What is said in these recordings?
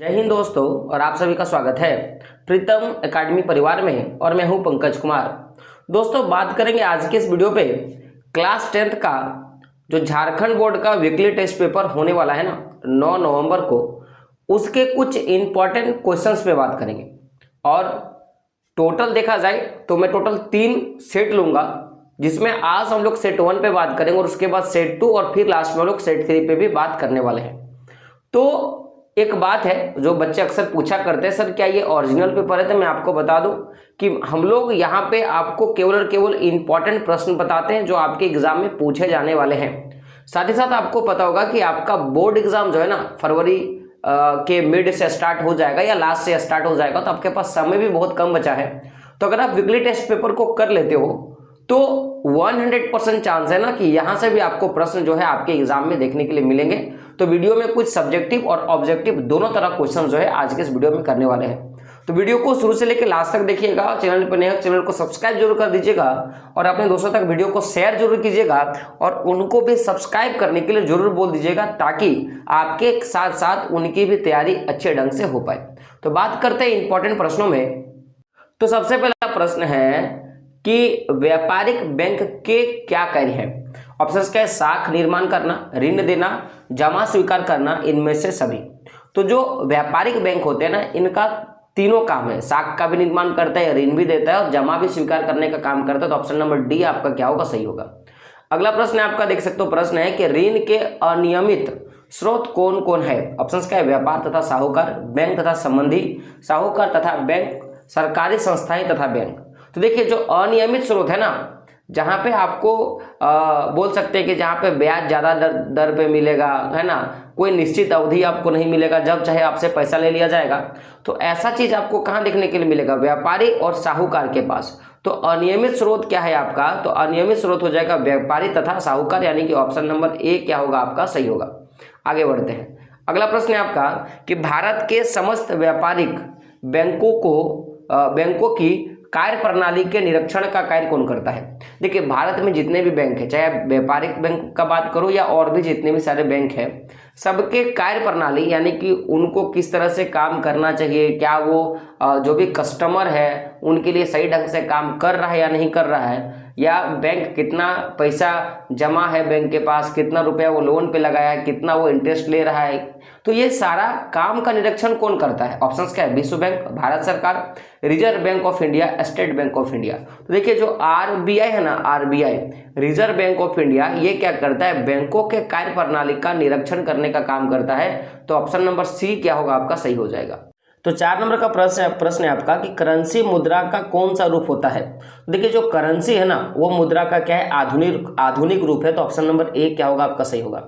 जय हिंद दोस्तों, और आप सभी का स्वागत है प्रीतम एकेडमी परिवार में। और मैं हूं पंकज कुमार। दोस्तों, बात करेंगे आज के इस वीडियो पे क्लास 10th का जो झारखंड बोर्ड का वीकली टेस्ट पेपर होने वाला है ना 9 नवंबर को, उसके कुछ इंपॉर्टेंट क्वेश्चंस पे बात करेंगे। और टोटल देखा जाए तो मैं टोटल 3 सेट लूंगा, जिसमें आज हम लोग सेट 1 पे बात करेंगे और उसके बाद सेट 2 और फिर लास्ट में हम लोग सेट 3 पे भी बात करने वाले हैं। तो एक बात है जो बच्चे अक्सर पूछा करते हैं, सर क्या ये ओरिजिनल पेपर है? तो मैं आपको बता दूं कि हम लोग यहाँ पे आपको केवल और केवल इंपॉर्टेंट प्रश्न बताते हैं जो आपके एग्जाम में पूछे जाने वाले हैं। साथ ही साथ आपको पता होगा कि आपका बोर्ड एग्जाम जो है ना फरवरी के मिड से स्टार्ट हो जाएगा या लास्ट से स्टार्ट हो जाएगा, तो आपके पास समय भी बहुत कम बचा है। तो अगर आप वीकली टेस्ट पेपर को कर लेते हो तो 100% चांस है ना कि यहां से भी आपको प्रश्न जो है आपके एग्जाम में देखने के लिए मिलेंगे। तो वीडियो में कुछ सब्जेक्टिव और ऑब्जेक्टिव दोनों तरह क्वेश्चन जो है आज के इस वीडियो में करने वाले हैं। तो वीडियो को शुरू से लेकर लास्ट तक देखिएगा। चैनल पर नए हो चैनल को सब्सक्राइब जरूर कर दीजिएगा और अपने दोस्तों तक वीडियो को शेयर जरूर कीजिएगा और उनको भी सब्सक्राइब करने के लिए जरूर बोल दीजिएगा, ताकि आपके साथ साथ उनकी भी तैयारी अच्छे ढंग से हो पाए। तो बात करते हैं इंपॉर्टेंट प्रश्नों में। तो सबसे पहला प्रश्न है कि व्यापारिक बैंक के क्या कार्य हैं? ऑप्शंस क्या है? साख निर्माण करना, ऋण देना, जमा स्वीकार करना, इनमें से सभी। तो जो व्यापारिक बैंक होते हैं ना, इनका तीनों काम है। साख का भी निर्माण करता है, ऋण भी देता है और जमा भी स्वीकार करने का काम करता है। तो ऑप्शन नंबर डी आपका क्या होगा? सही होगा। अगला प्रश्न आपका देख सकते हो, प्रश्न है कि ऋण के अनियमित स्रोत कौन कौन है? ऑप्शंस क्या है? व्यापार तथा साहूकार, बैंक तथा संबंधी, साहूकार तथा बैंक, सरकारी संस्थाएं तथा बैंक। तो देखिए, जो अनियमित स्रोत है ना, जहां पे आपको बोल सकते हैं कि जहां पे ब्याज ज्यादा दर पे मिलेगा, है ना, कोई निश्चित अवधि आपको नहीं मिलेगा, जब चाहे आपसे पैसा ले लिया जाएगा, तो ऐसा चीज आपको कहां देखने के लिए मिलेगा? व्यापारी और साहूकार के पास। तो अनियमित स्रोत क्या है आपका? तो अनियमित स्रोत हो जाएगा व्यापारी तथा साहूकार, यानी कि ऑप्शन नंबर ए क्या होगा आपका? सही होगा। आगे बढ़ते हैं। अगला प्रश्न है आपका कि भारत के समस्त व्यापारिक बैंकों की कार्य प्रणाली के निरीक्षण का कार्य कौन करता है? देखिए, भारत में जितने भी बैंक है, चाहे आप व्यापारिक बैंक का बात करो या और भी जितने भी सारे बैंक हैं, सबके कार्य प्रणाली यानी कि उनको किस तरह से काम करना चाहिए, क्या वो जो भी कस्टमर है उनके लिए सही ढंग से काम कर रहा है या नहीं कर रहा है, या बैंक कितना पैसा जमा है बैंक के पास, कितना रुपया वो लोन पे लगाया है, कितना वो इंटरेस्ट ले रहा है, तो ये सारा काम का निरीक्षण कौन करता है? ऑप्शंस क्या है? विश्व बैंक, भारत सरकार, reserve bank of India, state bank of India. तो देखिए, जो आरबीआई है ना, RBI reserve bank of India, ये क्या करता है? बैंकों के कार्य प्रणाली का निरीक्षण करने का काम करता है। तो ऑप्शन नंबर सी क्या होगा आपका? सही हो जाएगा। तो 4 नंबर का प्रश्न है आपका कि करेंसी मुद्रा का कौन सा रूप होता है? देखिए, जो करेंसी है ना, वो मुद्रा का क्या है? आधुनिक रूप है। तो ऑप्शन नंबर ए क्या होगा आपका? सही होगा।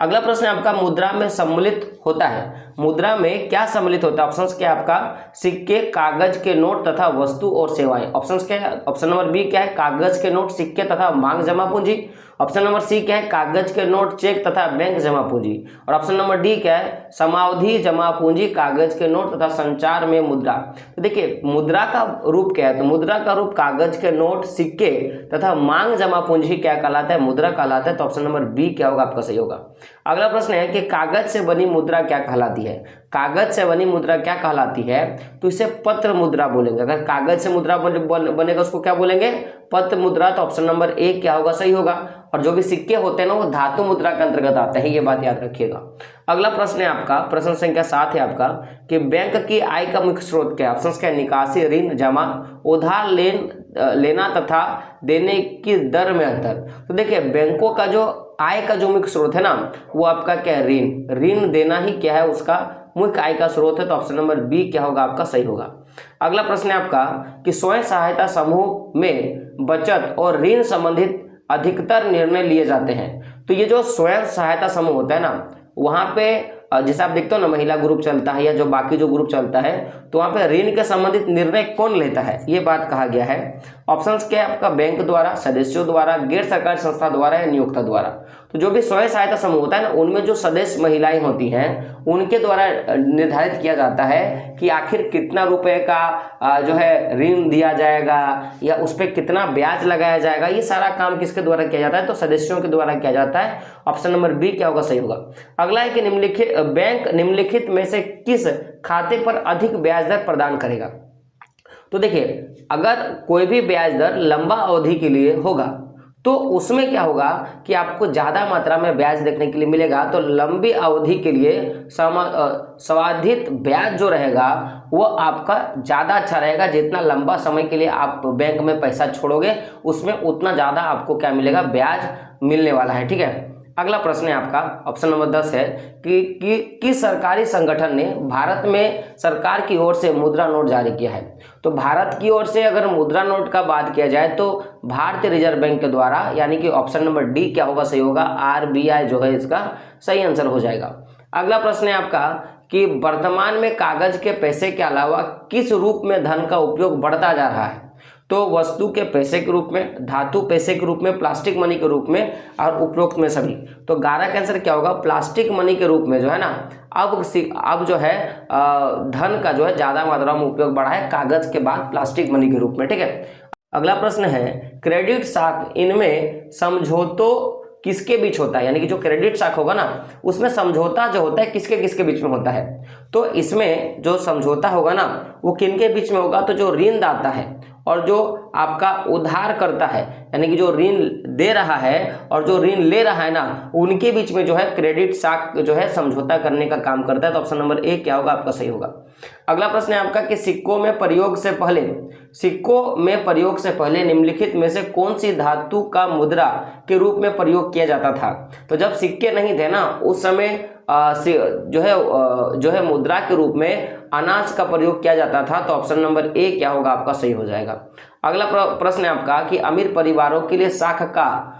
अगला प्रश्न है आपका, मुद्रा में सम्मिलित होता है। मुद्रा में क्या सम्मिलित होता है? ऑप्शंस क्या है आपका? सिक्के, कागज के नोट तथा वस्तु और सेवाएं। ऑप्शंस क्या है? ऑप्शन नंबर बी क्या है? कागज के नोट, सिक्के तथा मांग जमा पूंजी। ऑप्शन नंबर सी क्या है? कागज के नोट, चेक तथा बैंक जमा पूंजी। और ऑप्शन नंबर डी क्या है? समावधि जमा पूंजी, कागज के नोट तथा संचार में मुद्रा। तो देखिए, मुद्रा का रूप क्या है? तो मुद्रा का रूप कागज के नोट, सिक्के तथा मांग जमा पूंजी क्या कहलाता है? मुद्रा कहलाता है। तो ऑप्शन नंबर बी क्या होगा आपका? सही होगा। अगला प्रश्न है कि कागज से बनी मुद्रा क्या कहलाती है? कागज से बनी मुद्रा क्या कहलाती है? तो इसे पत्र मुद्रा बोलेंगे। अगर कागज से मुद्रा बनेगा उसको क्या बोलेंगे? पत्र मुद्रा। तो ऑप्शन नंबर ए क्या होगा? सही होगा। और जो भी सिक्के होते हैं ना, वो धातु मुद्रा के अंतर्गत आते हैं, ये बात याद रखिएगा। अगला प्रश्न है आपका, प्रश्न संख्या 7 है आपका कि बैंक की आय का मुख्य स्रोत क्या है? ऑप्शन क्या है? निकासी, ऋण, जमा, उधार लेना तथा देने की दर में अंतर। तो देखिए, बैंकों का जो आय का जो मुख्य स्रोत है ना, वो आपका क्या है? ऋण देना ही क्या है उसका मुख्य आय का स्रोत है। तो ऑप्शन नंबर बी क्या होगा आपका? सही होगा। अगला प्रश्न है आपका कि स्वयं सहायता समूह में बचत और ऋण संबंधित अधिकतर निर्णय लिए जाते हैं। तो ये जो स्वयं सहायता समूह होता है ना, वहां पे जैसे आप देखते हो ना, महिला ग्रुप चलता है या जो बाकी जो ग्रुप चलता है, तो वहां पे ऋण के संबंधित निर्णय कौन लेता है, ये बात कहा गया है। ऑप्शंस क्या है आपका? बैंक द्वारा, सदस्यों द्वारा, गैर सरकारी संस्था द्वारा या नियोक्ता द्वारा। तो जो भी स्वयं सहायता समूह होता है ना, उनमें जो सदस्य महिलाएं होती हैं उनके द्वारा निर्धारित किया जाता है कि आखिर कितना रुपए का जो है ऋण दिया जाएगा या उस पर कितना ब्याज लगाया जाएगा। ये सारा काम किसके द्वारा किया जाता है? तो सदस्यों के द्वारा किया जाता है। ऑप्शन नंबर बी क्या होगा? सही होगा। अगला है कि निम्नलिखित बैंक निम्नलिखित में से किस खाते पर अधिक ब्याज दर प्रदान करेगा? तो देखिए, अगर कोई भी ब्याज दर लंबा अवधि के लिए होगा तो उसमें क्या होगा कि आपको ज़्यादा मात्रा में ब्याज देखने के लिए मिलेगा। तो लंबी अवधि के लिए संवर्धित ब्याज जो रहेगा वो आपका ज़्यादा अच्छा रहेगा। जितना लंबा समय के लिए आप बैंक में पैसा छोड़ोगे उसमें उतना ज़्यादा आपको क्या मिलेगा? ब्याज मिलने वाला है। ठीक है, अगला प्रश्न है आपका, ऑप्शन नंबर 10 है कि किस सरकारी संगठन ने भारत में सरकार की ओर से मुद्रा नोट जारी किया है? तो भारत की ओर से अगर मुद्रा नोट का बात किया जाए तो भारतीय रिजर्व बैंक के द्वारा, यानी कि ऑप्शन नंबर डी क्या होगा? सही होगा। RBI जो है इसका सही आंसर हो जाएगा। अगला प्रश्न है आपका कि वर्तमान में कागज के पैसे के अलावा किस रूप में धन का उपयोग बढ़ता जा रहा है? तो वस्तु के पैसे के रूप में, धातु पैसे के रूप में, प्लास्टिक मनी के रूप में और उपरोक्त में सभी। तो 11 का आंसर क्या होगा? प्लास्टिक मनी के रूप में जो है ना अब जो है धन का जो है ज़्यादा मात्रा में उपयोग बढ़ा है, कागज के बाद प्लास्टिक मनी के रूप में। ठीक है, अगला प्रश्न है क्रेडिट साख, इनमें समझौतों किसके बीच होता है? यानी कि जो क्रेडिट साख होगा ना उसमें समझौता जो होता है किसके किसके बीच में होता है? तो इसमें जो समझौता होगा ना वो किनके बीच में होगा? तो जो ऋणदाता है और जो आपका उधार करता है, यानी कि जो ऋण दे रहा है और जो ऋण ले रहा है ना, उनके बीच में जो है क्रेडिट साख जो है समझौता करने का काम करता है। तो ऑप्शन नंबर ए क्या होगा? आपका सही होगा। अगला प्रश्न है आपका कि सिक्कों में प्रयोग से पहले निम्नलिखित में से कौन सी धातु का मुद्रा के रूप में प्रयोग किया जाता था? तो जब सिक्के नहीं थे ना उस समय जो है मुद्रा के रूप में अनाज का प्रयोग किया जाता था। तो ऑप्शन नंबर ए क्या होगा? आपका सही हो जाएगा। अगला प्रश्न है आपका कि अमीर परिवारों के लिए साख का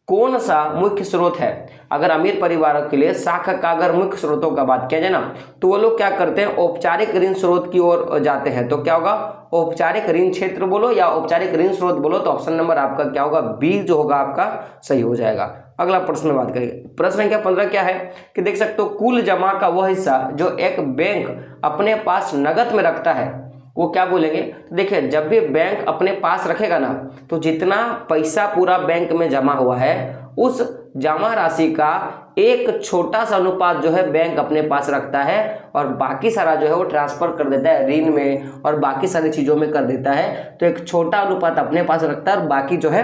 कौन सा मुख्य स्रोत है? अगर अमीर परिवारों के लिए साख का अगर मुख्य स्रोतों का बात किया जाए ना तो वो लोग क्या करते हैं? औपचारिक ऋण स्रोत की ओर जाते हैं। तो क्या होगा? औपचारिक ऋण क्षेत्र बोलो या औपचारिक ऋण स्रोत बोलो। तो ऑप्शन नंबर आपका क्या होगा? बी जो होगा आपका सही हो जाएगा। अगला प्रश्न में बात करेंगे, प्रश्न संख्या 15 क्या है कि देख सकते हो कुल जमा का वह हिस्सा जो एक बैंक अपने पास नगद में रखता है वो क्या बोलेंगे? तो देखिए, जब भी बैंक अपने पास रखेगा ना तो जितना पैसा पूरा बैंक में जमा हुआ है उस जमा राशि का एक छोटा सा अनुपात जो है बैंक अपने पास रखता है और बाकी सारा जो है वो ट्रांसफर कर देता है ऋण में और बाकी सारी चीज़ों में कर देता है। तो एक छोटा अनुपात अपने पास रखता है और बाकी जो है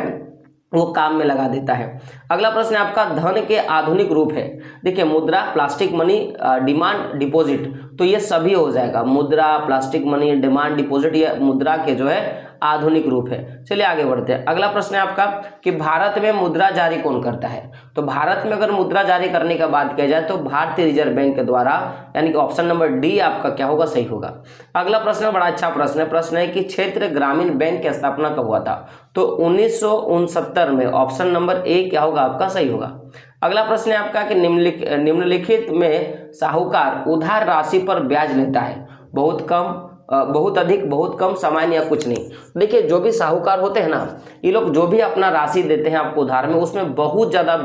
वो काम में लगा देता है। अगला प्रश्न है आपका धन के आधुनिक रूप है। देखिए, मुद्रा, प्लास्टिक मनी, डिमांड डिपॉजिट, तो ये सभी हो जाएगा। मुद्रा, प्लास्टिक मनी, डिमांड डिपॉजिट ये मुद्रा के जो है आधुनिक रूप है। चलिए आगे बढ़ते हैं। अगला प्रश्न है आपका कि भारत में मुद्रा जारी कौन करता है? तो भारत में अगर मुद्रा जारी करने का बात किया जाए तो भारतीय रिजर्व बैंक के द्वारा, यानी कि ऑप्शन नंबर डी आपका क्या होगा? सही होगा। अगला प्रश्न बड़ा अच्छा प्रश्न है कि क्षेत्र ग्रामीण बैंक की स्थापना कब हुआ था? तो 1969 में। ऑप्शन नंबर ए क्या होगा? आपका सही होगा। अगला प्रश्न है आपका कि निम्नलिखित में साहूकार उधार राशि पर ब्याज लेता है? बहुत कम, बहुत अधिक, बहुत कम, सामान्य या कुछ नहीं। देखिए, जो भी साहूकार होते हैं ना ये लोग जो भी अपना राशि देते हैं आपको उधार में उसमें बहुत ज़्यादा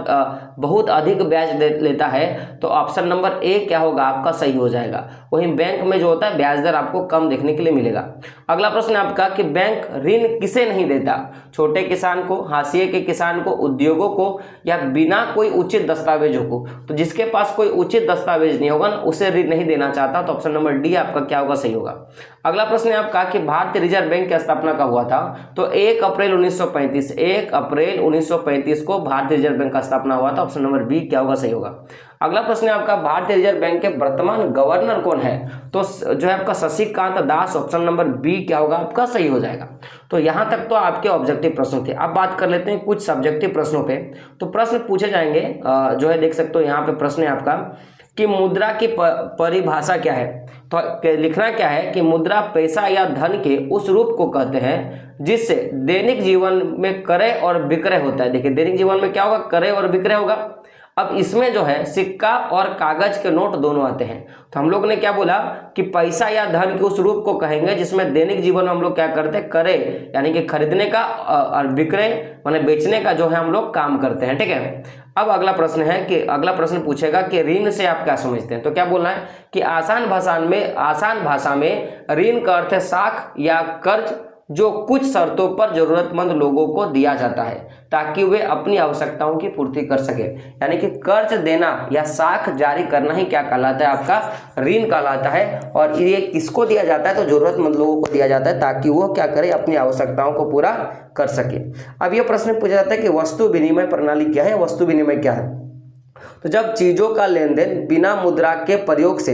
बहुत अधिक ब्याज लेता है। तो ऑप्शन नंबर ए क्या होगा? आपका सही हो जाएगा। वहीं बैंक में जो होता है ब्याज दर आपको कम देखने के लिए मिलेगा। अगला प्रश्न आपका कि बैंक ऋण किसे नहीं देता? छोटे किसान को, हाशिए के किसान को, उद्योगों को या बिना कोई उचित दस्तावेजों को? तो जिसके पास कोई उचित दस्तावेज नहीं होगा ना उसे ऋण नहीं देना चाहता। तो ऑप्शन नंबर डी आपका क्या होगा? सही होगा। अगला प्रश्न है आपका कि भारतीय रिजर्व बैंक की स्थापना कब हुआ था? तो 1 अप्रैल 1935 को भारतीय रिजर्व बैंक का स्थापना हुआ था। ऑप्शन नंबर बी क्या होगा? सही होगा। अगला प्रश्न है आपका भारतीय रिजर्व बैंक के वर्तमान गवर्नर कौन है? तो जो है आपका Shashikant Das. Option number B क्या होगा? आपका सही हो जाएगा। तो यहाँ तक तो आपके ऑब्जेक्टिव प्रश्न थे। अब बात कर लेते हैं कुछ सब्जेक्टिव प्रश्नों पे। तो प्रश्न पूछे जाएंगे जो है देख सकते हो यहाँ पे प्रश्न है आपका कि मुद्रा की परिभाषा क्या है? तो लिखना क्या है कि मुद्रा पैसा या धन के उस रूप को कहते हैं जिससे दैनिक जीवन में क्रय और विक्रय होता है। देखिए, दैनिक जीवन में क्या होगा? क्रय और विक्रय होगा। अब इसमें जो है सिक्का और कागज के नोट दोनों आते हैं। तो हम लोग ने क्या बोला कि पैसा या धन के उस रूप को कहेंगे जिसमें दैनिक जीवन में हम लोग क्या करते हैं, क्रय यानी कि खरीदने का और विक्रय माने बेचने का जो है हम लोग काम करते हैं। ठीक है, अब अगला प्रश्न है कि अगला प्रश्न पूछेगा कि ऋण से आप क्या समझते हैं। तो क्या बोलना है कि आसान भाषा में ऋण का अर्थ है साख या कर्ज जो कुछ शर्तों पर जरूरतमंद लोगों को दिया जाता है ताकि वे अपनी आवश्यकताओं की पूर्ति कर सके। यानी कि कर्ज देना या साख जारी करना ही क्या कहलाता है, आपका ऋण कहलाता है। और ये किसको दिया जाता है, तो जरूरतमंद लोगों को दिया जाता है ताकि वो क्या करे, अपनी आवश्यकताओं को पूरा कर सके। अब ये प्रश्न पूछा जाता है कि वस्तु विनिमय प्रणाली क्या है, वस्तु विनिमय क्या है। तो जब चीजों का लेन देन बिना मुद्रा के प्रयोग से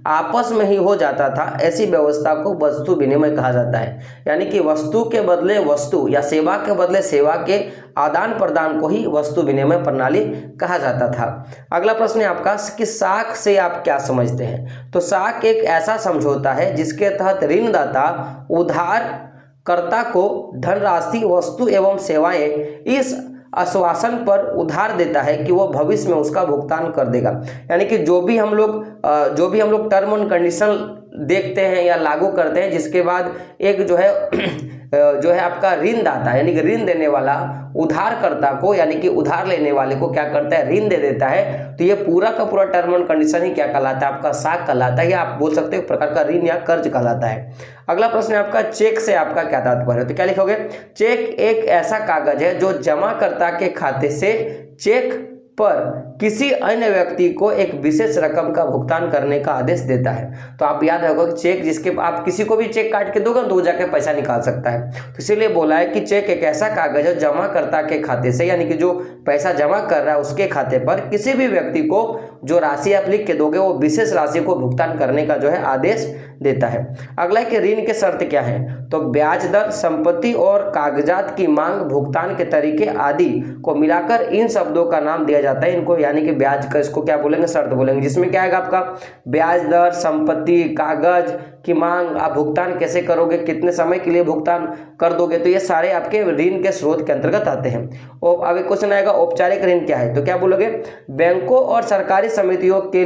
आपस में ही हो जाता था, ऐसी व्यवस्था को वस्तु विनिमय कहा जाता है। यानी कि वस्तु के बदले वस्तु या सेवा के बदले सेवा के आदान प्रदान को ही वस्तु विनिमय प्रणाली कहा जाता था। अगला प्रश्न है आपका कि साख से आप क्या समझते हैं। तो साख एक ऐसा समझौता है जिसके तहत ऋणदाता उधारकर्ता को धनराशि, वस्तु एवं सेवाएं इस आश्वासन पर उधार देता है कि वह भविष्य में उसका भुगतान कर देगा। यानी कि जो भी हम लोग टर्म एंड कंडीशन देखते हैं या लागू करते हैं, जिसके बाद एक जो है आपका ऋणदाता यानी कि ऋण देने वाला उधारकर्ता को यानी कि उधार लेने वाले को क्या करता है, ऋण दे देता है। तो ये पूरा का पूरा टर्म एंड कंडीशन ही क्या कहलाता है, आपका साख कहलाता है, या आप बोल सकते हो एक प्रकार का ऋण या कर्ज कहलाता है। अगला प्रश्न है आपका चेक से आपका क्या तात्पर्य है। तो क्या लिखोगे, चेक एक ऐसा कागज है जो जमाकर्ता के खाते से चेक पर किसी अन्य व्यक्ति को एक विशेष रकम का भुगतान करने का आदेश देता है। तो आप याद रखोगे कि चेक जिसके आप किसी को भी चेक काट के दोगे तो वो जाके पैसा निकाल सकता है। तो इसीलिए बोला है कि चेक एक ऐसा कागज है जमाकर्ता के खाते से यानी कि जो पैसा जमा कर रहा है उसके खाते पर किसी भी व्यक्ति को जो राशि आप लिख के दोगे वो विशेष राशि को भुगतान करने का जो है आदेश देता है। अगला है कि ऋण के शर्त क्या है। तो ब्याज दर, संपत्ति और कागजात की मांग, भुगतान के तरीके आदि को मिलाकर इन शब्दों का नाम दिया जाता है। इनको यानी कि ब्याज का इसको क्या बोलेंगे, शर्त बोलेंगे, जिसमें क्या आएगा आपका ब्याज दर, संपत्ति, कागज की मांग, आप भुगतान कैसे करोगे, कितने समय के लिए भुगतान कर दोगे। तो ये सारे आपके ऋण के स्रोत के अंतर्गत आते हैं। और अब एक क्वेश्चन आएगा औपचारिक ऋण क्या है। तो क्या बोलोगे, बैंकों और सरकारी समितियों के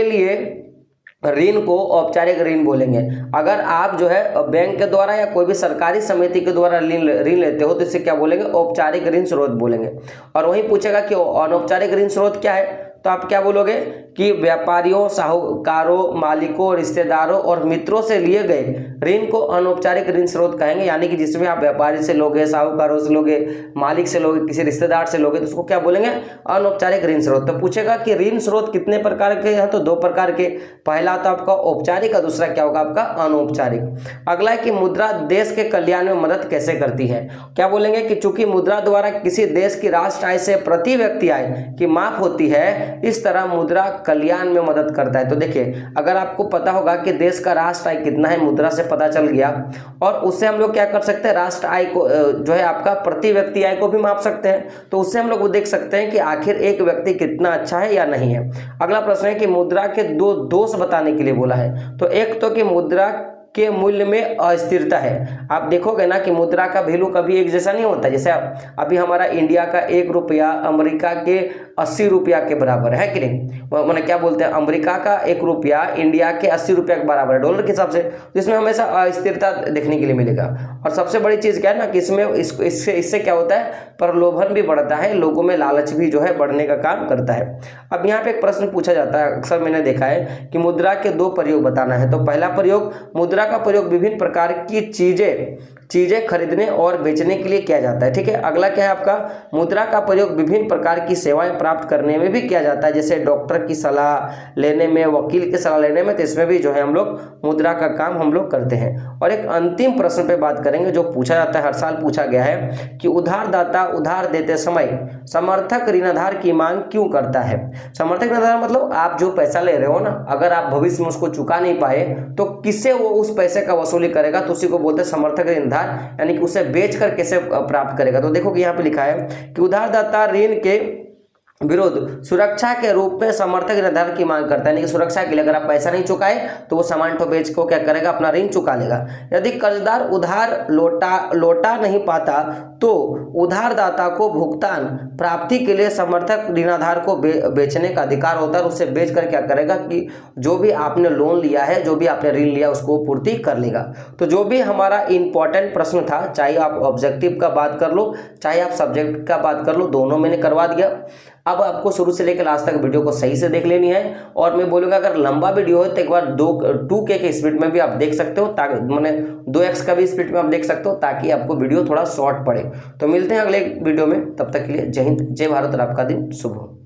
लिए ऋण को औपचारिक ऋण बोलेंगे। अगर आप जो है बैंक के द्वारा या कोई भी सरकारी समिति के द्वारा ऋण लेते हो तो इसे क्या बोलेंगे, औपचारिक ऋण स्रोत बोलेंगे। और वही पूछेगा कि अनौपचारिक ऋण स्रोत क्या है। तो आप क्या बोलोगे कि व्यापारियों, साहूकारों, मालिकों, रिश्तेदारों और मित्रों से लिए गए ऋण को अनौपचारिक ऋण स्रोत कहेंगे। यानी कि जिसमें आप व्यापारी से लोगे, साहूकारों से लोगे, मालिक से लोगे, किसी रिश्तेदार से लोगे, तो उसको क्या बोलेंगे, अनौपचारिक ऋण स्रोत। तो पूछेगा कि ऋण स्रोत कितने प्रकार के हैं। तो दो प्रकार के, पहला तो आपका औपचारिक और दूसरा क्या होगा आपका अनौपचारिक। अगला है कि मुद्रा देश के कल्याण में मदद कैसे करती है। क्या बोलेंगे कि चूंकि मुद्रा द्वारा किसी देश की राष्ट्र आय से प्रति व्यक्ति आय की माप होती है, इस तरह मुद्रा कल्याण में मदद करता है। तो देखिए, अगर आपको पता होगा कि देश का राष्ट्र आय कितना है, मुद्रा से पता चल गया, और उससे हम लोग क्या कर सकते हैं, राष्ट्र आय को जो है आपका प्रति व्यक्ति आय को भी माप सकते हैं। तो उससे हम लोग वो देख सकते हैं कि आखिर एक व्यक्ति कितना अच्छा है या नहीं है। अगला प्रश्न है कि मुद्रा के दो दोष बताने के लिए बोला है। तो एक तो कि मुद्रा के मूल्य में अस्थिरता है। आप देखोगे ना कि मुद्रा का वैल्यू कभी एक जैसा नहीं होता। जैसे अभी हमारा इंडिया का 1 रुपया अमेरिका के 80 रुपया के बराबर है कि नहीं। मैंने क्या बोलते हैं, अमेरिका का 1 रुपया इंडिया के 80 रुपया के बराबर है डॉलर के हिसाब से। तो इसमें हमेशा अस्थिरता देखने के लिए मिलेगा। और सबसे बड़ी चीज़ क्या है ना कि इसमें इससे क्या होता है, प्रलोभन भी बढ़ता है, लोगों में लालच भी जो है बढ़ने का काम करता है। अब यहाँ पे एक प्रश्न पूछा जाता है, अक्सर मैंने देखा है कि मुद्रा के 2 प्रयोग बताना है। तो पहला प्रयोग, मुद्रा का प्रयोग विभिन्न प्रकार की चीजें खरीदने और बेचने के लिए किया जाता है। ठीक है। अगला क्या है आपका, मुद्रा का प्रयोग विभिन्न प्रकार की सेवाएं प्राप्त करने में भी किया जाता है, जैसे डॉक्टर की सलाह लेने में, वकील की सलाह लेने में। तो इसमें भी जो है हम लोग मुद्रा का काम हम लोग करते हैं। और एक अंतिम प्रश्न पे बात करेंगे जो पूछा जाता है, हर साल पूछा गया है कि उधारदाता उधार देते समय समर्थक ऋणाधार की मांग क्यों करता है। समर्थक ऋणाधार मतलब आप जो पैसा ले रहे हो ना, अगर आप भविष्य में उसको चुका नहीं पाए तो किससे वो उस पैसे का वसूली करेगा, तो उसी को बोलते हैं समर्थक ऋणाधार, यानी कि उसे बेचकर कैसे प्राप्त करेगा। तो देखो कि यहाँ पे लिखा है कि उधारदाता विरोध सुरक्षा के रूप में समर्थक ऋणधारक की मांग करता है, यानी कि सुरक्षा के लिए अगर आप पैसा नहीं चुकाए तो वो सामान ठो बेच को क्या करेगा, अपना ऋण चुका लेगा। यदि कर्जदार उधार लौटा नहीं पाता तो उधारदाता को भुगतान प्राप्ति के लिए समर्थक ऋणाधार को बेचने का अधिकार होता है। उससे बेचकर क्या करेगा कि जो भी आपने लोन लिया है, जो भी आपने ऋण लिया उसको पूर्ति कर लेगा। तो जो भी हमारा इंपॉर्टेंट प्रश्न था, चाहे आप ऑब्जेक्टिव का बात कर लो चाहे आप सब्जेक्ट का बात कर लो, दोनों मैंने करवा दिया। अब आपको शुरू से लेकर लास्ट तक वीडियो को सही से देख लेनी है। और मैं बोलूँगा अगर लंबा वीडियो है तो एक बार 2K के स्पीड में भी आप देख सकते हो, ताकि मैंने 2x का भी स्पीड में आप देख सकते हो, ताकि आपको वीडियो थोड़ा शॉर्ट पड़े। तो मिलते हैं अगले वीडियो में, तब तक के लिए जय हिंद, जय भारत और आपका दिन शुभ हो।